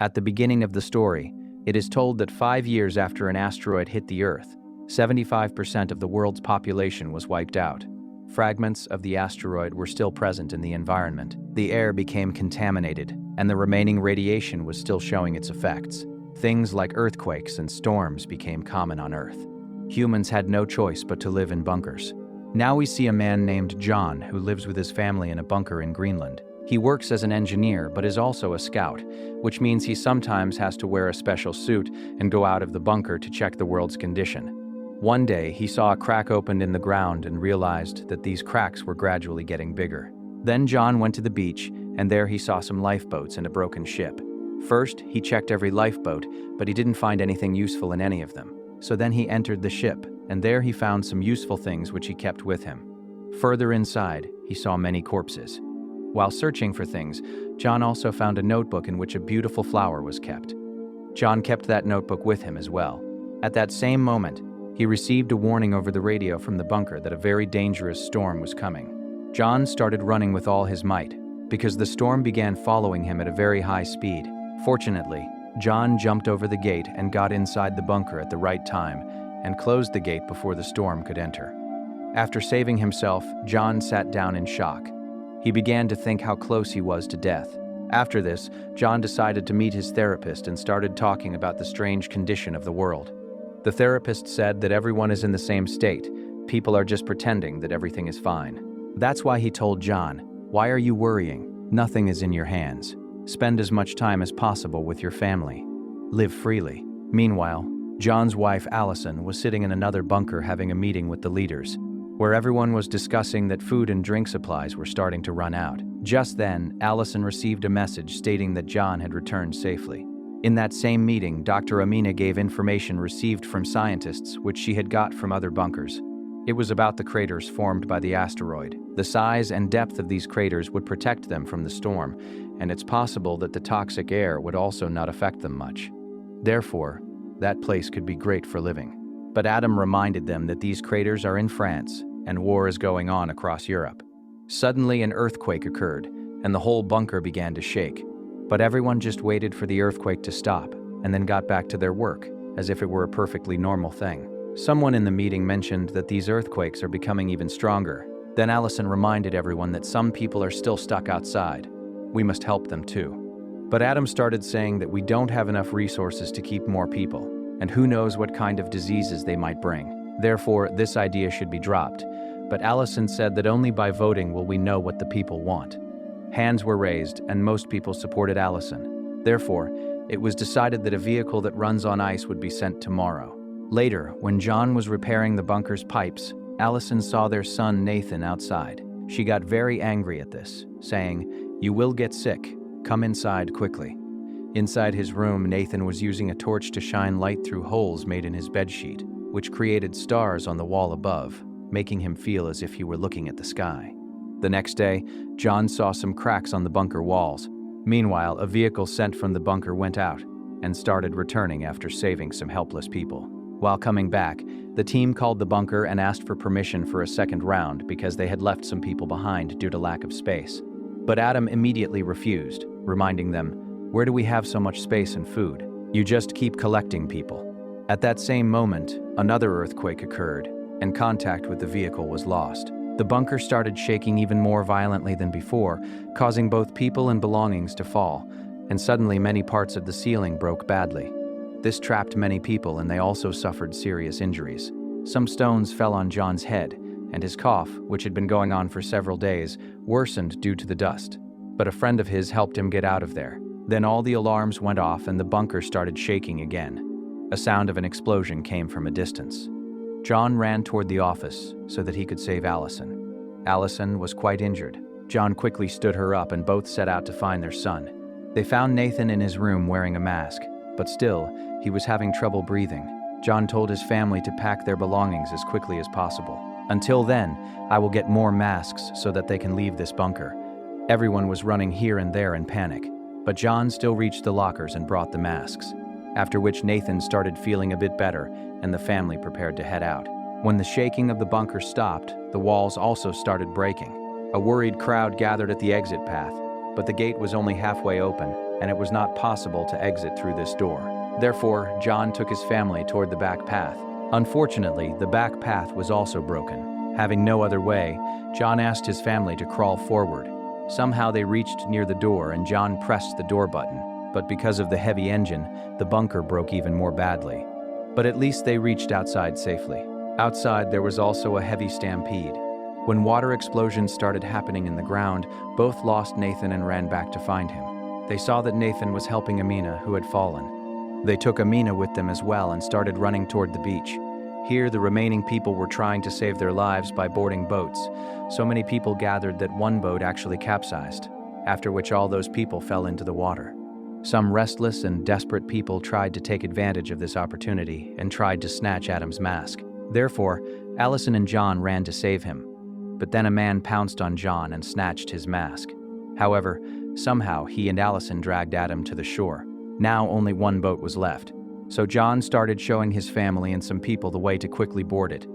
At the beginning of the story, it is told that 5 years after an asteroid hit the Earth, 75% of the world's population was wiped out. Fragments of the asteroid were still present in the environment. The air became contaminated, and the remaining radiation was still showing its effects. Things like earthquakes and storms became common on Earth. Humans had no choice but to live in bunkers. Now we see a man named John who lives with his family in a bunker in Greenland. He works as an engineer but is also a scout, which means he sometimes has to wear a special suit and go out of the bunker to check the world's condition. One day, he saw a crack opened in the ground and realized that these cracks were gradually getting bigger. Then John went to the beach, and there he saw some lifeboats and a broken ship. First, he checked every lifeboat, but he didn't find anything useful in any of them. So then he entered the ship, and there he found some useful things which he kept with him. Further inside, he saw many corpses. While searching for things, John also found a notebook in which a beautiful flower was kept. John kept that notebook with him as well. At that same moment, he received a warning over the radio from the bunker that a very dangerous storm was coming. John started running with all his might, because the storm began following him at a very high speed. Fortunately, John jumped over the gate and got inside the bunker at the right time and closed the gate before the storm could enter. After saving himself, John sat down in shock. He began to think how close he was to death. After this, John decided to meet his therapist and started talking about the strange condition of the world. The therapist said that everyone is in the same state. People are just pretending that everything is fine. That's why he told John, "Why are you worrying? Nothing is in your hands. Spend as much time as possible with your family. Live freely." Meanwhile, John's wife Allison was sitting in another bunker having a meeting with the leaders, where everyone was discussing that food and drink supplies were starting to run out. Just then, Allison received a message stating that John had returned safely. In that same meeting, Dr. Amina gave information received from scientists which she had got from other bunkers. It was about the craters formed by the asteroid. The size and depth of these craters would protect them from the storm, and it's possible that the toxic air would also not affect them much. Therefore, that place could be great for living. But Adam reminded them that these craters are in France, and war is going on across Europe. Suddenly, an earthquake occurred, and the whole bunker began to shake. But everyone just waited for the earthquake to stop, and then got back to their work, as if it were a perfectly normal thing. Someone in the meeting mentioned that these earthquakes are becoming even stronger. Then Allison reminded everyone that some people are still stuck outside. We must help them too. But Adam started saying that we don't have enough resources to keep more people, and who knows what kind of diseases they might bring. Therefore, this idea should be dropped. But Allison said that only by voting will we know what the people want. Hands were raised, and most people supported Allison. Therefore, it was decided that a vehicle that runs on ice would be sent tomorrow. Later, when John was repairing the bunker's pipes, Allison saw their son Nathan outside. She got very angry at this, saying, "You will get sick. Come inside quickly." Inside his room, Nathan was using a torch to shine light through holes made in his bedsheet, which created stars on the wall above, making him feel as if he were looking at the sky. The next day, John saw some cracks on the bunker walls. Meanwhile, a vehicle sent from the bunker went out and started returning after saving some helpless people. While coming back, the team called the bunker and asked for permission for a second round because they had left some people behind due to lack of space. But Adam immediately refused, reminding them, "Where do we have so much space and food? You just keep collecting people." At that same moment, another earthquake occurred, and contact with the vehicle was lost. The bunker started shaking even more violently than before, causing both people and belongings to fall, and suddenly many parts of the ceiling broke badly. This trapped many people, and they also suffered serious injuries. Some stones fell on John's head, and his cough, which had been going on for several days, worsened due to the dust. But a friend of his helped him get out of there. Then all the alarms went off and the bunker started shaking again. A sound of an explosion came from a distance. John ran toward the office so that he could save Allison. Allison was quite injured. John quickly stood her up and both set out to find their son. They found Nathan in his room wearing a mask, but still, he was having trouble breathing. John told his family to pack their belongings as quickly as possible. "Until then, I will get more masks so that they can leave this bunker." Everyone was running here and there in panic, but John still reached the lockers and brought the masks. After which Nathan started feeling a bit better, and the family prepared to head out. When the shaking of the bunker stopped, the walls also started breaking. A worried crowd gathered at the exit path, but the gate was only halfway open, and it was not possible to exit through this door. Therefore, John took his family toward the back path. Unfortunately, the back path was also broken. Having no other way, John asked his family to crawl forward. Somehow they reached near the door and John pressed the door button, but because of the heavy engine, the bunker broke even more badly. But at least they reached outside safely. Outside, there was also a heavy stampede. When water explosions started happening in the ground, both lost Nathan and ran back to find him. They saw that Nathan was helping Amina, who had fallen. They took Amina with them as well and started running toward the beach. Here, the remaining people were trying to save their lives by boarding boats. So many people gathered that one boat actually capsized, after which all those people fell into the water. Some restless and desperate people tried to take advantage of this opportunity and tried to snatch Adam's mask. Therefore, Allison and John ran to save him. But then a man pounced on John and snatched his mask. However, somehow he and Allison dragged Adam to the shore. Now only one boat was left. So John started showing his family and some people the way to quickly board it.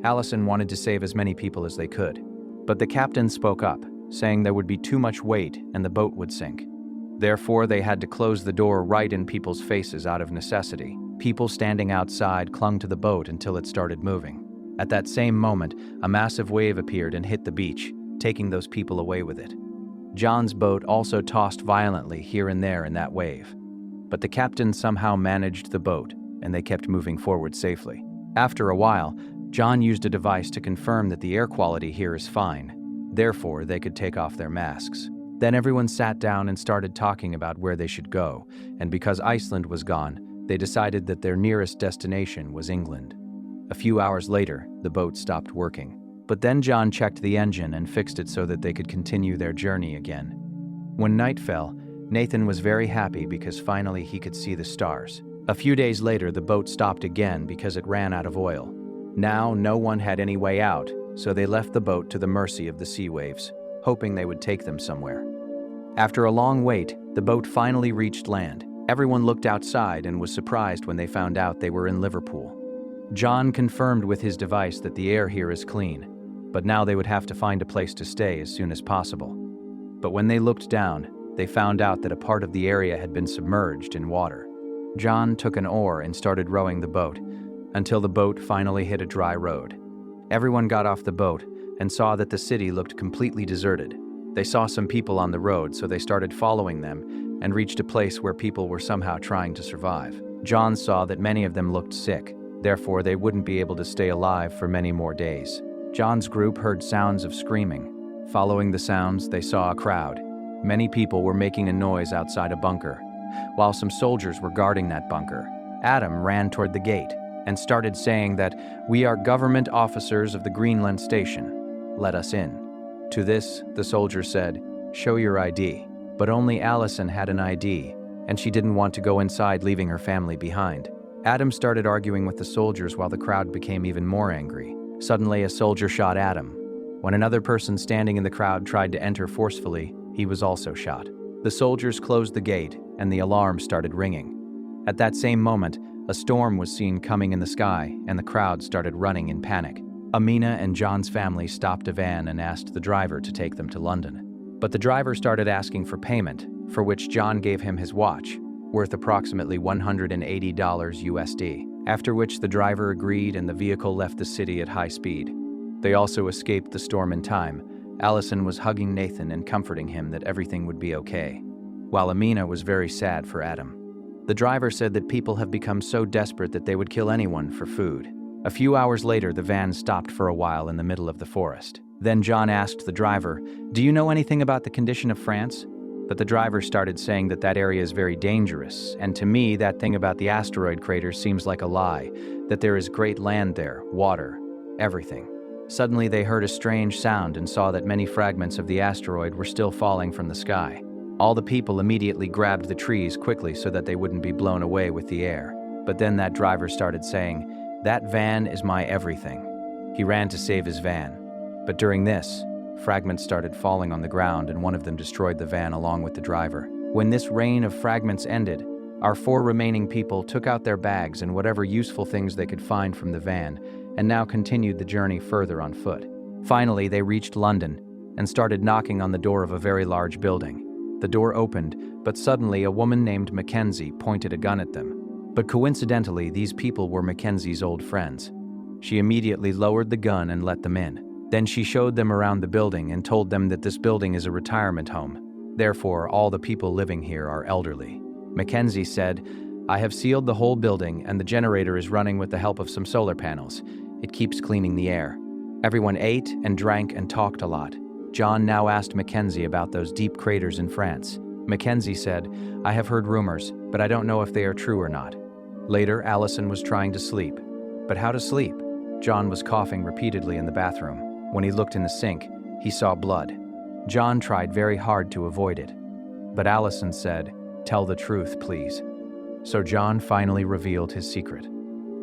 Allison wanted to save as many people as they could. But the captain spoke up, saying there would be too much weight and the boat would sink. Therefore, they had to close the door right in people's faces out of necessity. People standing outside clung to the boat until it started moving. At that same moment, a massive wave appeared and hit the beach, taking those people away with it. John's boat also tossed violently here and there in that wave. But the captain somehow managed the boat, and they kept moving forward safely. After a while, John used a device to confirm that the air quality here is fine. Therefore, they could take off their masks. Then everyone sat down and started talking about where they should go, and because Iceland was gone, they decided that their nearest destination was England. A few hours later, the boat stopped working. But then John checked the engine and fixed it so that they could continue their journey again. When night fell, Nathan was very happy because finally he could see the stars. A few days later, the boat stopped again because it ran out of oil. Now, no one had any way out, so they left the boat to the mercy of the sea waves, hoping they would take them somewhere. After a long wait, the boat finally reached land. Everyone looked outside and was surprised when they found out they were in Liverpool. John confirmed with his device that the air here is clean, but now they would have to find a place to stay as soon as possible. But when they looked down, they found out that a part of the area had been submerged in water. John took an oar and started rowing the boat, until the boat finally hit a dry road. Everyone got off the boat and saw that the city looked completely deserted. They saw some people on the road, so they started following them and reached a place where people were somehow trying to survive. John saw that many of them looked sick. Therefore, they wouldn't be able to stay alive for many more days. John's group heard sounds of screaming. Following the sounds, they saw a crowd. Many people were making a noise outside a bunker, while some soldiers were guarding that bunker. Adam ran toward the gate and started saying that, "We are government officers of the Greenland station. Let us in." To this, the soldier said, "Show your ID." But only Allison had an ID, and she didn't want to go inside, leaving her family behind. Adam started arguing with the soldiers while the crowd became even more angry. Suddenly, a soldier shot Adam. When another person standing in the crowd tried to enter forcefully, he was also shot. The soldiers closed the gate, and the alarm started ringing. At that same moment, a storm was seen coming in the sky, and the crowd started running in panic. Amina and John's family stopped a van and asked the driver to take them to London. But the driver started asking for payment, for which John gave him his watch, worth approximately $180 USD, after which the driver agreed and the vehicle left the city at high speed. They also escaped the storm in time. Allison was hugging Nathan and comforting him that everything would be okay, while Amina was very sad for Adam. The driver said that people have become so desperate that they would kill anyone for food. A few hours later, the van stopped for a while in the middle of the forest. Then John asked the driver, "Do you know anything about the condition of France?" But the driver started saying that that area is very dangerous, and to me, that thing about the asteroid crater seems like a lie, that there is great land there, water, everything. Suddenly, they heard a strange sound and saw that many fragments of the asteroid were still falling from the sky. All the people immediately grabbed the trees quickly so that they wouldn't be blown away with the air. But then that driver started saying, "That van is my everything." He ran to save his van. But during this, fragments started falling on the ground and one of them destroyed the van along with the driver. When this rain of fragments ended, our 4 remaining people took out their bags and whatever useful things they could find from the van and now continued the journey further on foot. Finally, they reached London and started knocking on the door of a very large building. The door opened, but suddenly a woman named Mackenzie pointed a gun at them. But coincidentally, these people were Mackenzie's old friends. She immediately lowered the gun and let them in. Then she showed them around the building and told them that this building is a retirement home. Therefore, all the people living here are elderly. Mackenzie said, "I have sealed the whole building and the generator is running with the help of some solar panels. It keeps cleaning the air." Everyone ate and drank and talked a lot. John now asked Mackenzie about those deep craters in France. Mackenzie said, "I have heard rumors, but I don't know if they are true or not." Later, Allison was trying to sleep. But how to sleep? John was coughing repeatedly in the bathroom. When he looked in the sink, he saw blood. John tried very hard to avoid it. But Allison said, "Tell the truth, please." So John finally revealed his secret.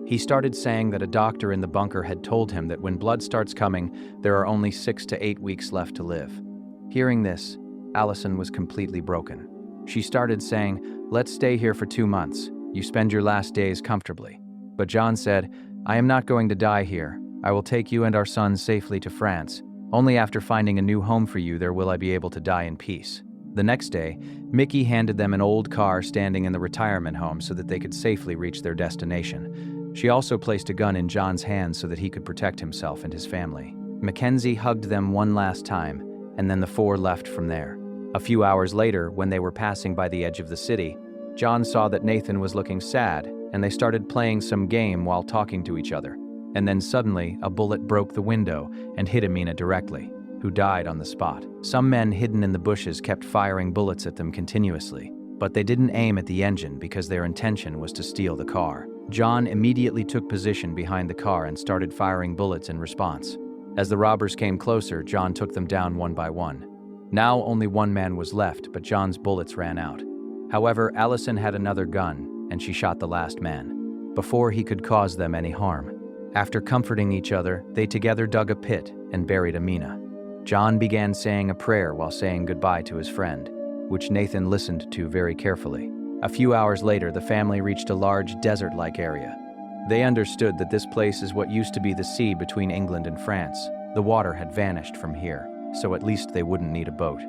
He started saying that a doctor in the bunker had told him that when blood starts coming, there are only 6 to 8 weeks left to live. Hearing this, Allison was completely broken. She started saying, "Let's stay here for 2 months. You spend your last days comfortably." But John said, "I am not going to die here. I will take you and our son safely to France. Only after finding a new home for you there will I be able to die in peace." The next day, Mickey handed them an old car standing in the retirement home so that they could safely reach their destination. She also placed a gun in John's hands so that he could protect himself and his family. Mackenzie hugged them one last time, and then the four left from there. A few hours later, when they were passing by the edge of the city, John saw that Nathan was looking sad, and they started playing some game while talking to each other. And then suddenly, a bullet broke the window and hit Amina directly, who died on the spot. Some men hidden in the bushes kept firing bullets at them continuously, but they didn't aim at the engine because their intention was to steal the car. John immediately took position behind the car and started firing bullets in response. As the robbers came closer, John took them down one by one. Now only one man was left, but John's bullets ran out. However, Allison had another gun, and she shot the last man, before he could cause them any harm. After comforting each other, they together dug a pit and buried Amina. John began saying a prayer while saying goodbye to his friend, which Nathan listened to very carefully. A few hours later, the family reached a large desert-like area. They understood that this place is what used to be the sea between England and France. The water had vanished from here, so at least they wouldn't need a boat.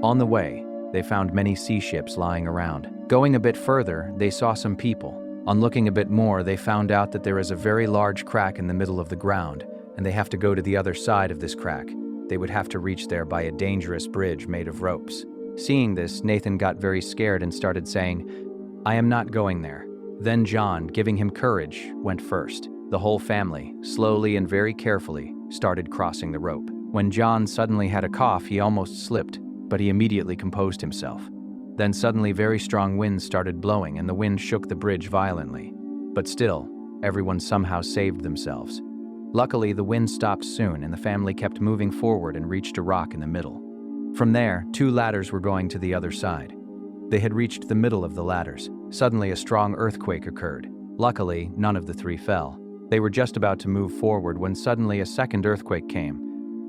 On the way, they found many sea ships lying around. Going a bit further, they saw some people. On looking a bit more, they found out that there is a very large crack in the middle of the ground, and they have to go to the other side of this crack. They would have to reach there by a dangerous bridge made of ropes. Seeing this, Nathan got very scared and started saying, "I am not going there." Then John, giving him courage, went first. The whole family, slowly and very carefully, started crossing the rope. When John suddenly had a cough, he almost slipped, but he immediately composed himself. Then suddenly very strong winds started blowing and the wind shook the bridge violently. But still, everyone somehow saved themselves. Luckily, the wind stopped soon and the family kept moving forward and reached a rock in the middle. From there, 2 ladders were going to the other side. They had reached the middle of the ladders. Suddenly, a strong earthquake occurred. Luckily, none of the 3 fell. They were just about to move forward when suddenly a second earthquake came.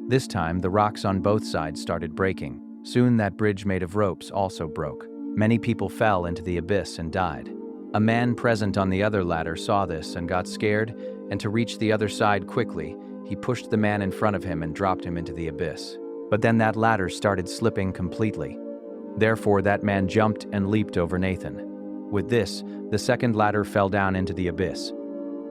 This time, the rocks on both sides started breaking. Soon that bridge made of ropes also broke. Many people fell into the abyss and died. A man present on the other ladder saw this and got scared, and to reach the other side quickly, he pushed the man in front of him and dropped him into the abyss. But then that ladder started slipping completely. Therefore, that man jumped and leaped over Nathan. With this, the second ladder fell down into the abyss.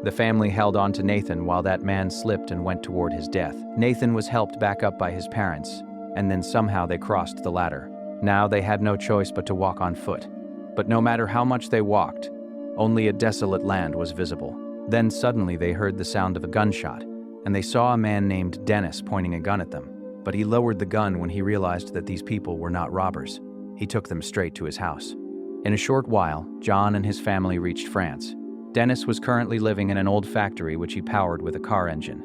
The family held on to Nathan while that man slipped and went toward his death. Nathan was helped back up by his parents, and then somehow they crossed the ladder. Now they had no choice but to walk on foot. But no matter how much they walked, only a desolate land was visible. Then suddenly they heard the sound of a gunshot, and they saw a man named Dennis pointing a gun at them. But he lowered the gun when he realized that these people were not robbers. He took them straight to his house. In a short while, John and his family reached France. Dennis was currently living in an old factory which he powered with a car engine.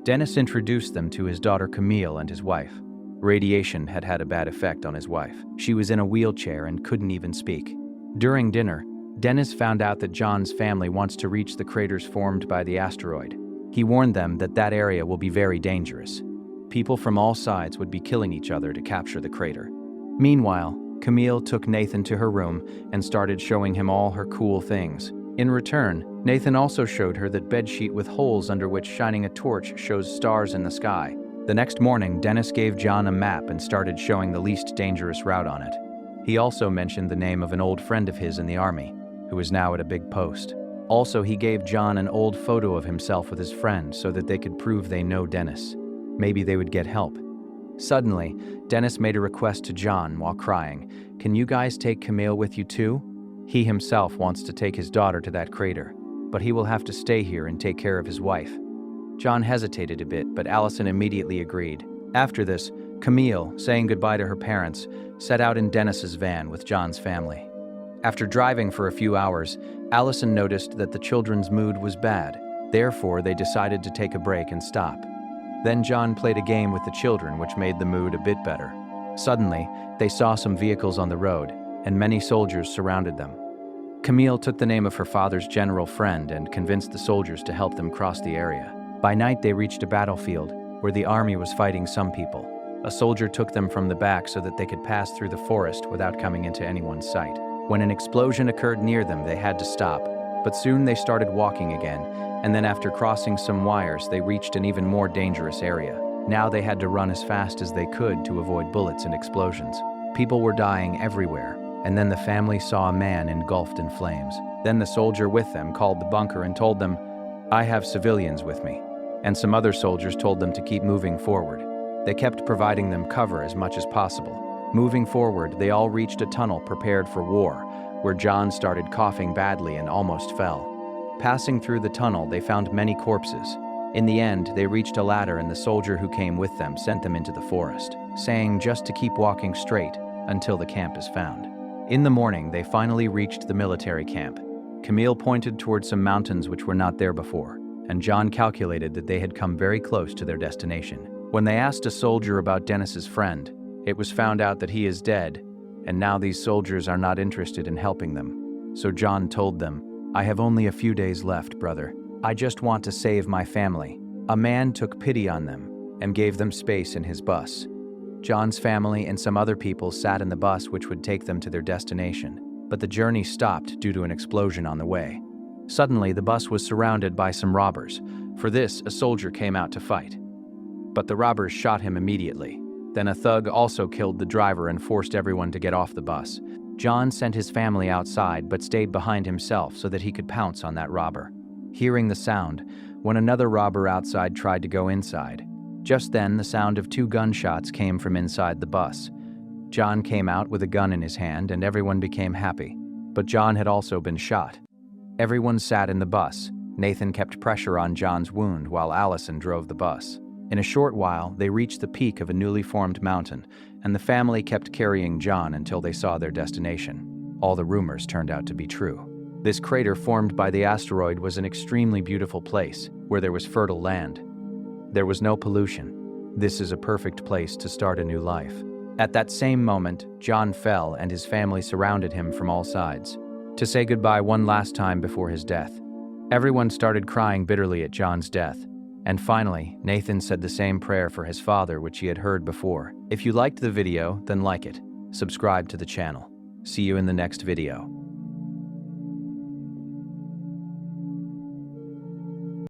Dennis introduced them to his daughter Camille and his wife. Radiation had had a bad effect on his wife. She was in a wheelchair and couldn't even speak. During dinner, Dennis found out that John's family wants to reach the craters formed by the asteroid. He warned them that that area will be very dangerous. People from all sides would be killing each other to capture the crater. Meanwhile, Camille took Nathan to her room and started showing him all her cool things. In return, Nathan also showed her that bedsheet with holes under which shining a torch shows stars in the sky. The next morning, Dennis gave John a map and started showing the least dangerous route on it. He also mentioned the name of an old friend of his in the army, who is now at a big post. Also, he gave John an old photo of himself with his friend so that they could prove they know Dennis. Maybe they would get help. Suddenly, Dennis made a request to John while crying. "Can you guys take Camille with you too? He himself wants to take his daughter to that crater, but he will have to stay here and take care of his wife." John hesitated a bit, but Allison immediately agreed. After this, Camille, saying goodbye to her parents, set out in Dennis's van with John's family. After driving for a few hours, Allison noticed that the children's mood was bad. Therefore, they decided to take a break and stop. Then John played a game with the children, which made the mood a bit better. Suddenly, they saw some vehicles on the road, and many soldiers surrounded them. Camille took the name of her father's general friend and convinced the soldiers to help them cross the area. By night, they reached a battlefield where the army was fighting some people. A soldier took them from the back so that they could pass through the forest without coming into anyone's sight. When an explosion occurred near them, they had to stop, but soon they started walking again, and then after crossing some wires, they reached an even more dangerous area. Now they had to run as fast as they could to avoid bullets and explosions. People were dying everywhere, and then the family saw a man engulfed in flames. Then the soldier with them called the bunker and told them, "I have civilians with me," and some other soldiers told them to keep moving forward. They kept providing them cover as much as possible. Moving forward, they all reached a tunnel prepared for war, where John started coughing badly and almost fell. Passing through the tunnel, they found many corpses. In the end, they reached a ladder and the soldier who came with them sent them into the forest, saying just to keep walking straight until the camp is found. In the morning, they finally reached the military camp. Camille pointed towards some mountains which were not there before, and John calculated that they had come very close to their destination. When they asked a soldier about Dennis's friend, it was found out that he is dead, and now these soldiers are not interested in helping them. So John told them, "I have only a few days left, brother. I just want to save my family." A man took pity on them and gave them space in his bus. John's family and some other people sat in the bus which would take them to their destination, but the journey stopped due to an explosion on the way. Suddenly, the bus was surrounded by some robbers. For this, a soldier came out to fight, but the robbers shot him immediately. Then a thug also killed the driver and forced everyone to get off the bus. John sent his family outside but stayed behind himself so that he could pounce on that robber. Hearing the sound, when another robber outside tried to go inside. Just then, the sound of 2 gunshots came from inside the bus. John came out with a gun in his hand and everyone became happy. But John had also been shot. Everyone sat in the bus. Nathan kept pressure on John's wound while Allison drove the bus. In a short while, they reached the peak of a newly formed mountain, and the family kept carrying John until they saw their destination. All the rumors turned out to be true. This crater formed by the asteroid was an extremely beautiful place, where there was fertile land. There was no pollution. This is a perfect place to start a new life. At that same moment, John fell and his family surrounded him from all sides, to say goodbye one last time before his death. Everyone started crying bitterly at John's death. And finally, Nathan said the same prayer for his father which he had heard before. If you liked the video, then like it. Subscribe to the channel. See you in the next video.